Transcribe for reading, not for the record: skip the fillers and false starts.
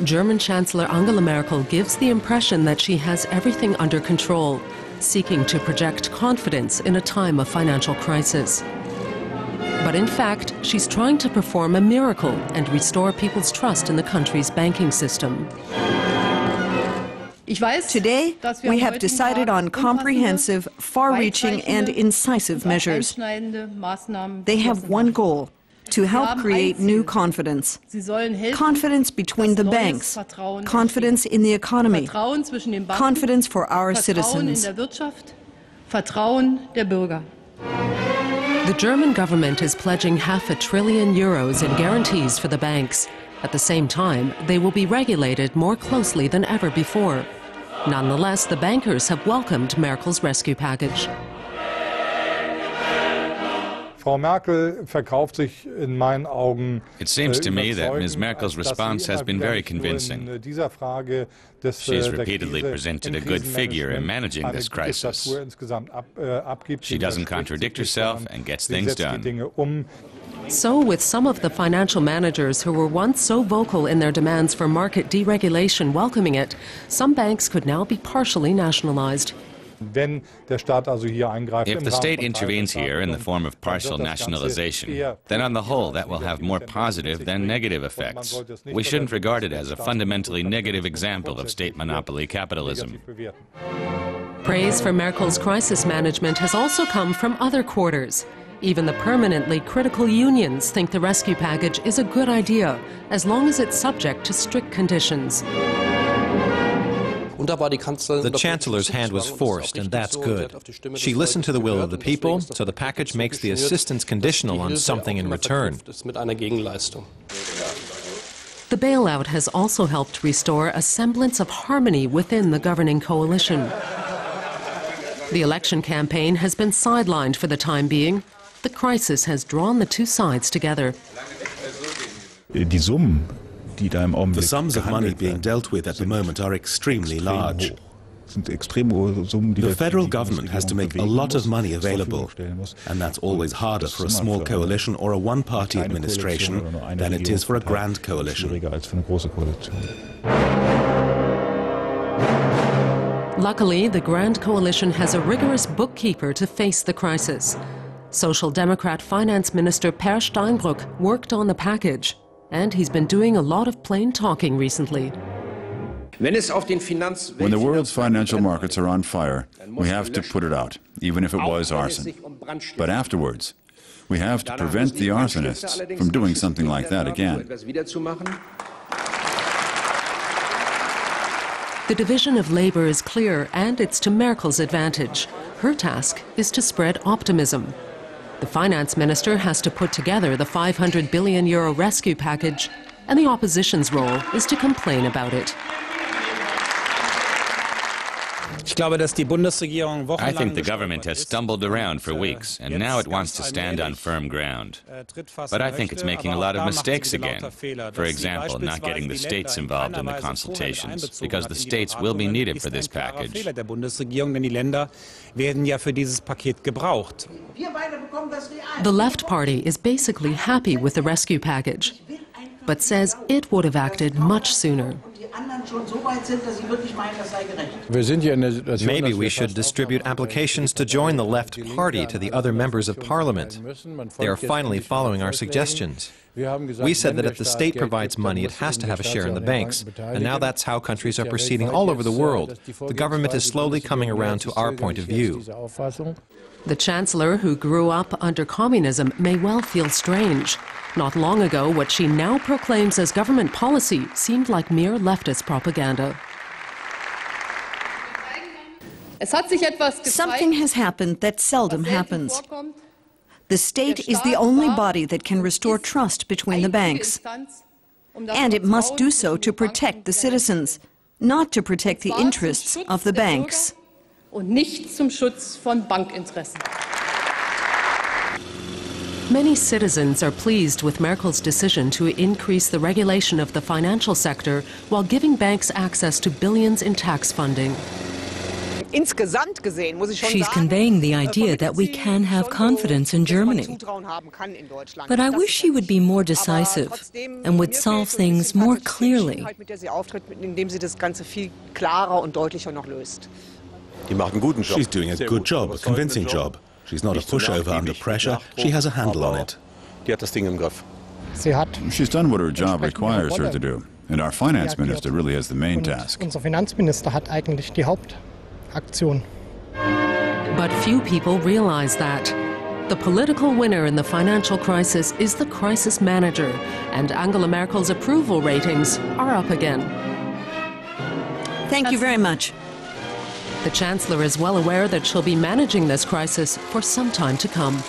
German Chancellor Angela Merkel gives the impression that she has everything under control, seeking to project confidence in a time of financial crisis. But in fact, she's trying to perform a miracle and restore people's trust in the country's banking system. Today, we have decided on comprehensive, far-reaching and incisive measures. They have one goal: to help create new confidence. Confidence between the banks, confidence in the economy, confidence for our citizens. The German government is pledging €500 billion in guarantees for the banks. At the same time, they will be regulated more closely than ever before. Nonetheless, the bankers have welcomed Merkel's rescue package. It seems to me that Ms. Merkel's response has been very convincing. She has repeatedly presented a good figure in managing this crisis. She doesn't contradict herself and gets things done. So, with some of the financial managers who were once so vocal in their demands for market deregulation welcoming it, some banks could now be partially nationalized. If the state intervenes here in the form of partial nationalization, then on the whole that will have more positive than negative effects. We shouldn't regard it as a fundamentally negative example of state monopoly capitalism. Praise for Merkel's crisis management has also come from other quarters. Even the permanently critical unions think the rescue package is a good idea, as long as it's subject to strict conditions. The Chancellor's hand was forced, and that's good. She listened to the will of the people, so the package makes the assistance conditional on something in return. The bailout has also helped restore a semblance of harmony within the governing coalition. The election campaign has been sidelined for the time being. The crisis has drawn the two sides together. The sums of money being dealt with at the moment are extremely large. The federal government has to make a lot of money available, and that's always harder for a small coalition or a one-party administration than it is for a grand coalition. Luckily, the Grand Coalition has a rigorous bookkeeper to face the crisis. Social Democrat Finance Minister Per Steinbrück worked on the package, and he's been doing a lot of plain talking recently. When the world's financial markets are on fire, we have to put it out, even if it was arson. But afterwards, we have to prevent the arsonists from doing something like that again. The division of labor is clear, and it's to Merkel's advantage. Her task is to spread optimism. The finance minister has to put together the €500 billion rescue package, and the opposition's role is to complain about it. I think the government has stumbled around for weeks, and now it wants to stand on firm ground. But I think it's making a lot of mistakes again. For example, not getting the states involved in the consultations, because the states will be needed for this package. The Left Party is basically happy with the rescue package, but says it would have acted much sooner. Maybe we should distribute applications to join the Left Party to the other members of Parliament. They are finally following our suggestions. We said that if the state provides money, it has to have a share in the banks. And now that's how countries are proceeding all over the world. The government is slowly coming around to our point of view. The Chancellor, who grew up under communism, may well feel strange. Not long ago, what she now proclaims as government policy seemed like mere leftist propaganda. Something has happened that seldom happens. The state is the only body that can restore trust between the banks. And it must do so to protect the citizens, not to protect the interests of the banks. Many citizens are pleased with Merkel's decision to increase the regulation of the financial sector while giving banks access to billions in tax funding. She's conveying the idea that we can have confidence in Germany. But I wish she would be more decisive and would solve things more clearly. She's doing a good job, a convincing job. She's not a pushover under pressure. She has a handle on it. She's done what her job requires her to do, and our finance minister really has the main task. But few people realize that. The political winner in the financial crisis is the crisis manager, and Angela Merkel's approval ratings are up again. Thank you very much. The Chancellor is well aware that she'll be managing this crisis for some time to come.